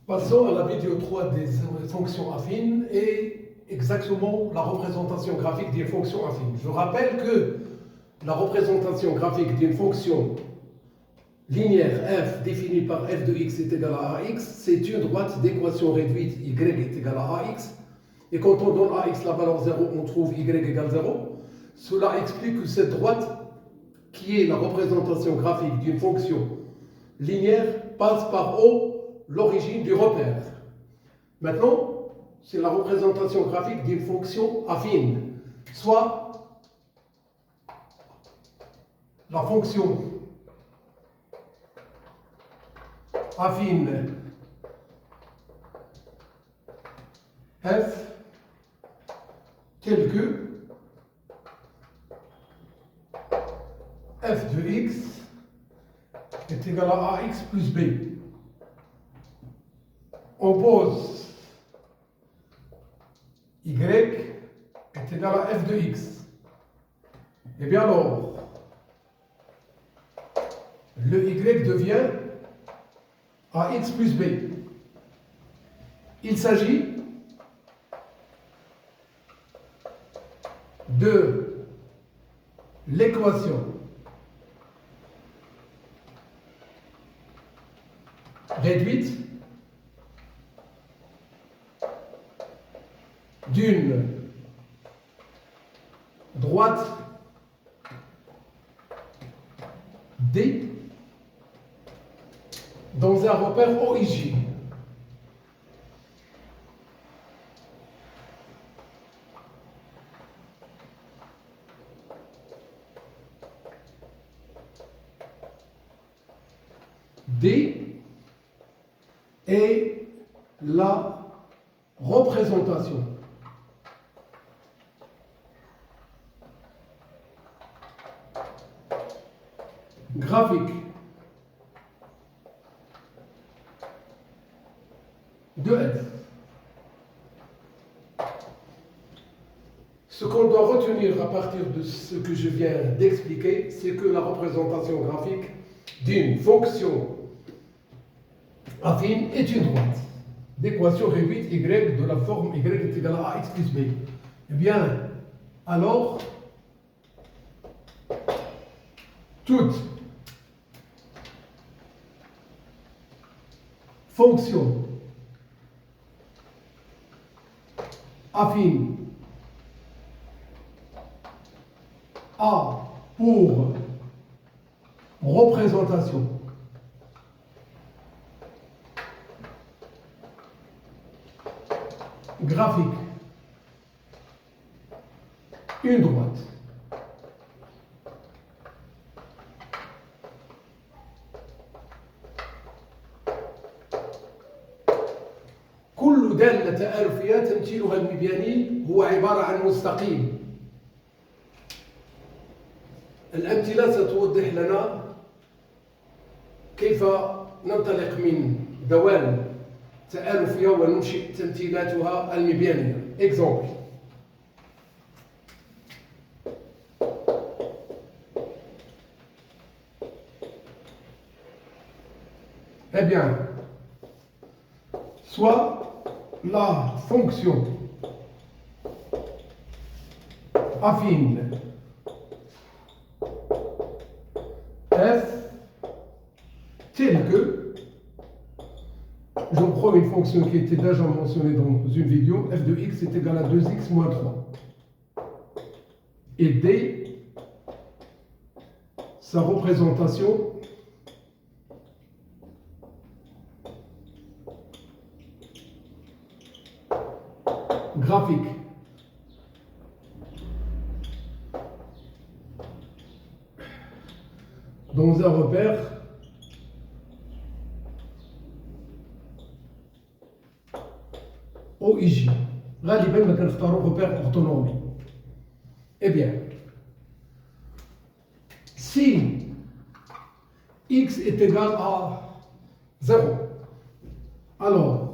Passons à la vidéo 3 des fonctions affines et exactement la représentation graphique des fonctions affines. Je rappelle que la représentation graphique d'une fonction linéaire f définie par f de x est égal à ax, c'est une droite d'équation réduite y est égal à ax. Et quand on donne ax la valeur 0, on trouve y égale 0. Cela explique que cette droite, qui est la représentation graphique d'une fonction linéaire, passe par O, l'origine du repère. Maintenant, c'est la représentation graphique d'une fonction affine, soit la fonction affine f telle que f de x est égal à ax plus b. On pose y est égal à f de x. Et bien alors, le y devient ax plus b. Il s'agit de l'équation réduite d'une droite D dans un repère OIJ. D est la représentation graphique de f. Ce qu'on doit retenir à partir de ce que je viens d'expliquer, c'est que la représentation graphique d'une fonction affine est une droite d'équation réduite y de la forme y est égal à ax plus b. Eh bien, alors, toute fonction affine a pour représentation graphique une droite كل دالة تآلفية تمثيلها المبياني هو عبارة عن مستقيم. الأمثلة ستوضح لنا كيف ننطلق من دوال تآلفية وننشئ تمثيلاتها المبيانية. Exemple. Eh bien, soit la fonction affine f telle que, je prends une fonction qui était déjà mentionnée dans une vidéo, f de x est égal à 2x moins 3. Et d, sa représentation graphique dans un repère OIJ. غالبا ما كنختاروا repère orthonormé. Eh bien, si x est égal à 0, alors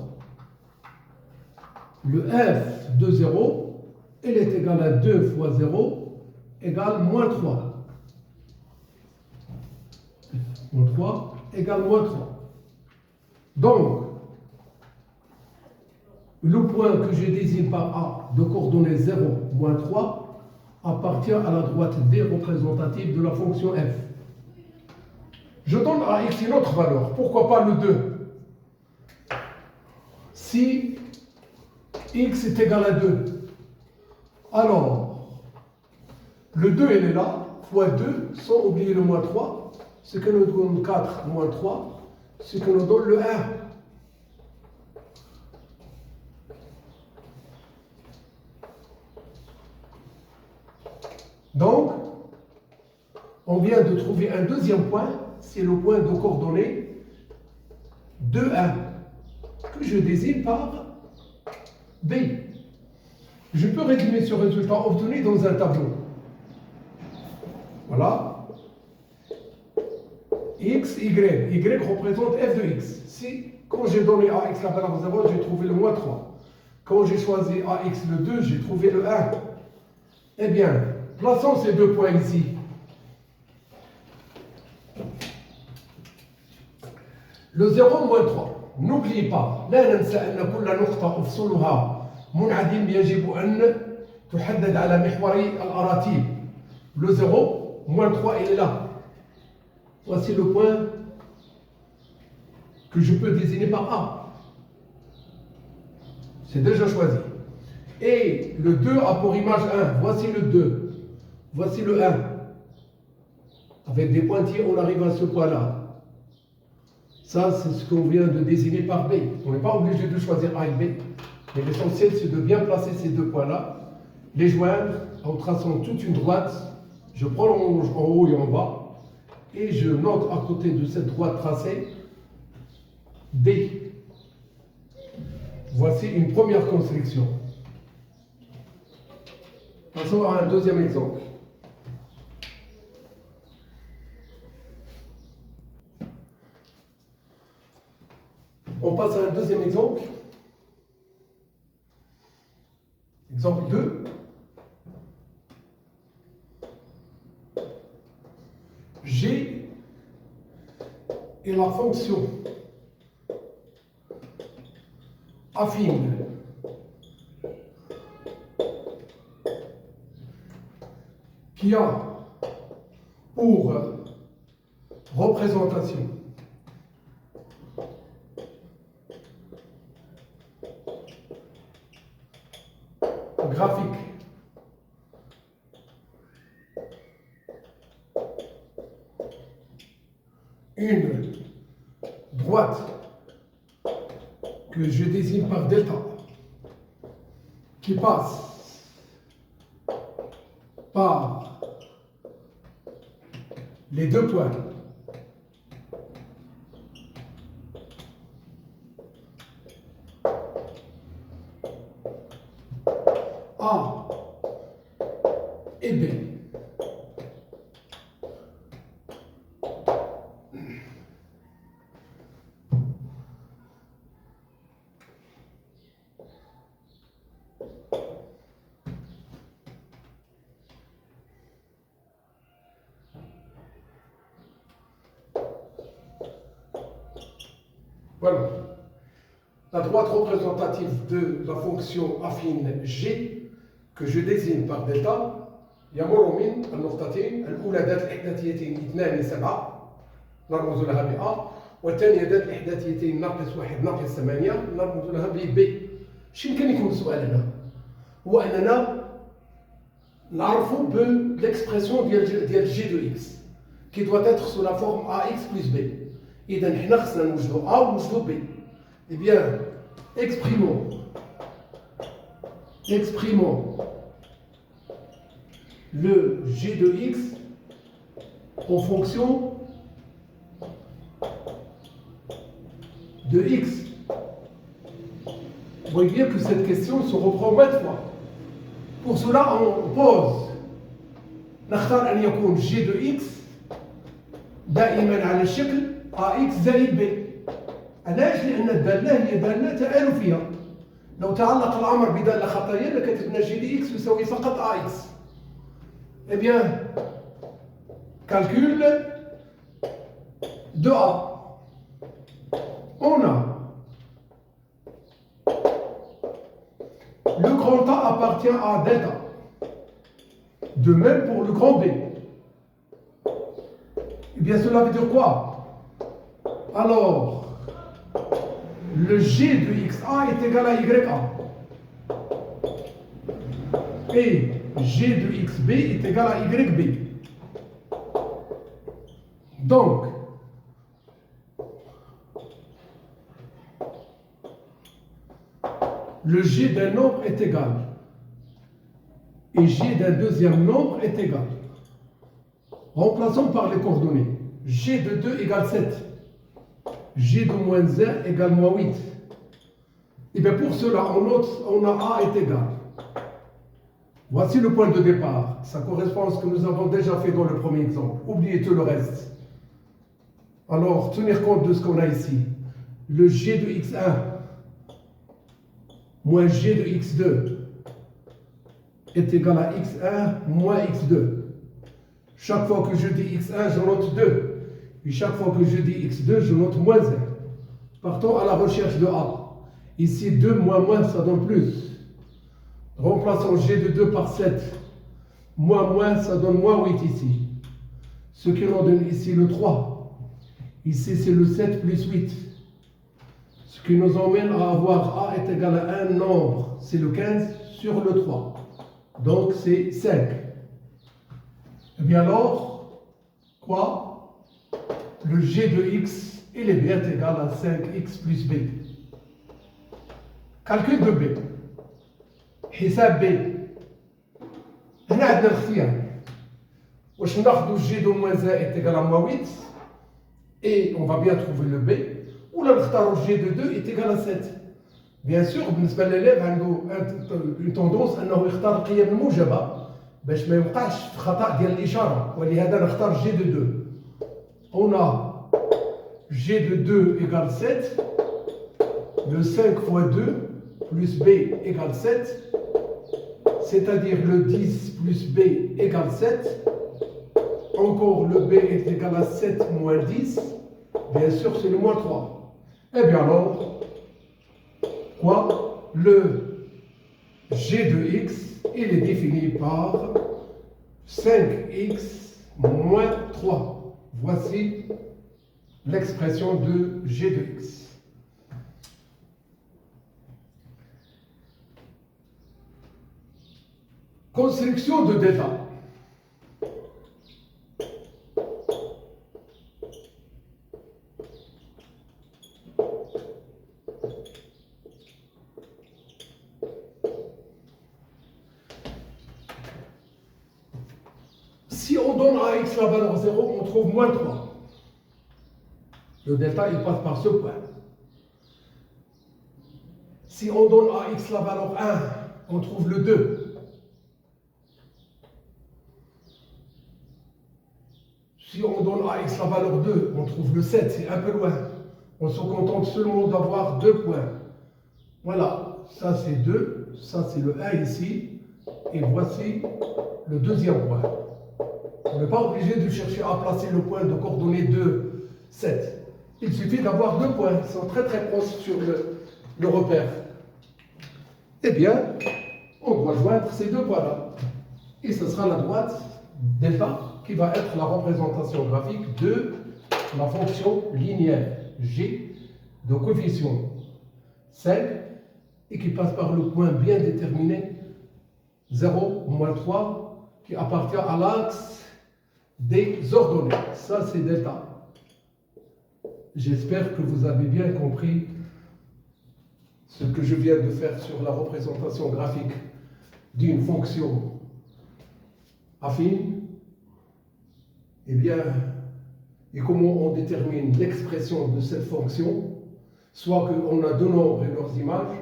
le f de 0, elle est égale à 2 fois 0 égale moins 3. Moins 3 égale moins 3. Donc, le point que je désigne par A de coordonnées 0, moins 3 appartient à la droite D représentative de la fonction f. Je donne à x une autre valeur. Pourquoi pas le 2? Si x est égal à 2, alors le 2 il est là, fois 2, sans oublier le moins 3, ce que nous donne 4 moins 3, ce que nous donne le 1. Donc, on vient de trouver un deuxième point, c'est le point de coordonnées 2, 1, que je désigne par B. Je peux résumer ce résultat obtenu dans un tableau. Voilà. X, Y. Y représente f de x. Si, quand j'ai donné à x la valeur 0, j'ai trouvé le moins 3. Quand j'ai choisi à x le 2, j'ai trouvé le 1. Eh bien, plaçons ces deux points ici. Le 0 moins 3. N'oubliez pas, لا ننسى أن كل نقطة أفصلها منعدم يجب أن تحدد على محور الأراتيب. Le 0 moins 3 il est là. Voici le point que je peux désigner par A. C'est déjà choisi. Et le 2 a pour image 1. Voici le 2. Voici le 1. Avec des pointillés, on arrive à ce point-là. Ça, c'est ce qu'on vient de désigner par B. On n'est pas obligé de choisir A et B. Mais l'essentiel, c'est de bien placer ces deux points-là, les joindre en traçant toute une droite. Je prolonge en haut et en bas. Et je note à côté de cette droite tracée D. Voici une première construction. Passons à un deuxième exemple. On passe à un deuxième exemple. Exemple 2. G est la fonction affine qui a pour représentation graphique une droite que je désigne par delta qui passe par les deux points A et B. Voilà. La droite représentative de la fonction affine G que je désigne par delta يمر من النقطتين الأولى ذات الإحداثيتين 2 7 نرمز لها ب A والثانية ذات الإحداثيتين ناقص 1 ناقص 8 نرمز لها ب B. اش يمكن يكون السؤال هنا؟ هو أننا نعرفوا بالإكسبرسيون ديال G de X qui doit être sous la forme AX plus B. إذا حنا خصنا نوجدوا A ونوجدوا B. Eh bien, exprimons le G de X en fonction de X. Vous voyez bien que cette question se reprend maintes fois. Pour cela, on pose نختار أن يكون G de X دائما على الشكل AX زائد B. علاش؟ لأن الدالة هي دالة تآلفية. لو تعلق الأمر بدالة خطية لكتبنا G de X يساوي فقط AX. Eh bien, calcul de A. On a grand A appartient à delta. De même pour le grand B. Eh bien, cela veut dire quoi? Alors, le G de XA est égal à YA. Et G de XB est égal à YB. Donc, le G d'un nombre est égal. Et G d'un deuxième nombre est égal. Remplaçons par les coordonnées. G de 2 égale 7. G de moins 1 égale moins 8. Et bien pour cela, on note, on a A est égal. Voici le point de départ. Ça correspond à ce que nous avons déjà fait dans le premier exemple. Oubliez tout le reste. Alors, tenir compte de ce qu'on a ici. Le G de X1 moins G de X2 est égal à X1 moins X2. Chaque fois que je dis X1, je note 2. Et chaque fois que je dis X2, je note moins 1. Partons à la recherche de A. Ici, 2 moins moins, ça donne plus. Remplaçons G de 2 par 7. Moins moins, ça donne moins 8 ici. Ce qui nous donne ici le 3. Ici, c'est le 7 plus 8. Ce qui nous emmène à avoir A est égal à un nombre. C'est le 15 sur le 3. Donc, c'est 5. Eh bien alors, quoi? Le G de X, il est bien égal à 5X plus B. Calcul de B. حساب B. هنا عندنا الاختيار. واش ناخذ G de moins 1 est égal à moins 8 et on va bien trouver le B, ou là نختاروا G de 2 est égal à 7. Bien sûr, بالنسبة للélève عنده une tendance أنه يختار القيم الموجبة باش ما يوقعش في خطأ ديال الإشارة، ولهذا نختار G de 2. On a G de 2 égale 7, le 5 fois 2 plus B égale 7, c'est-à-dire le 10 plus B égale 7. Encore le B est égal à 7 moins 10, bien sûr c'est le moins 3. Eh bien alors, quoi? Le G de X, il est défini par 5X moins 3. Voici l'expression de G de X. Construction de delta. Si on donne à x la valeur 0, on trouve moins 3. Le delta, il passe par ce point. Si on donne à x la valeur 1, on trouve le 2. Si on donne à x la valeur 2, on trouve le 7, c'est un peu loin. On se contente seulement d'avoir 2 points. Voilà, ça c'est 2, ça c'est le 1 ici, et voici le deuxième point. On n'est pas obligé de chercher à placer le point de coordonnée 2, 7. Il suffit d'avoir 2 points, ils sont très très proches sur le repère. Eh bien, on doit joindre ces 2 points-là. Et ce sera la droite delta qui va être la représentation graphique de la fonction linéaire G de coefficient 5 et qui passe par le point bien déterminé 0, moins 3 qui appartient à l'axe des ordonnées. Ça, c'est delta. J'espère que vous avez bien compris ce que je viens de faire sur la représentation graphique d'une fonction affine. Eh bien, et comment on détermine l'expression de cette fonction, soit qu'on a deux nombres et leurs images,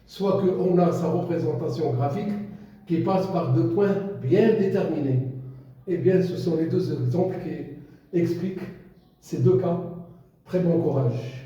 soit qu'on a sa représentation graphique qui passe par 2 points bien déterminés. Eh bien, ce sont les 2 exemples qui expliquent ces 2 cas. Très bon courage.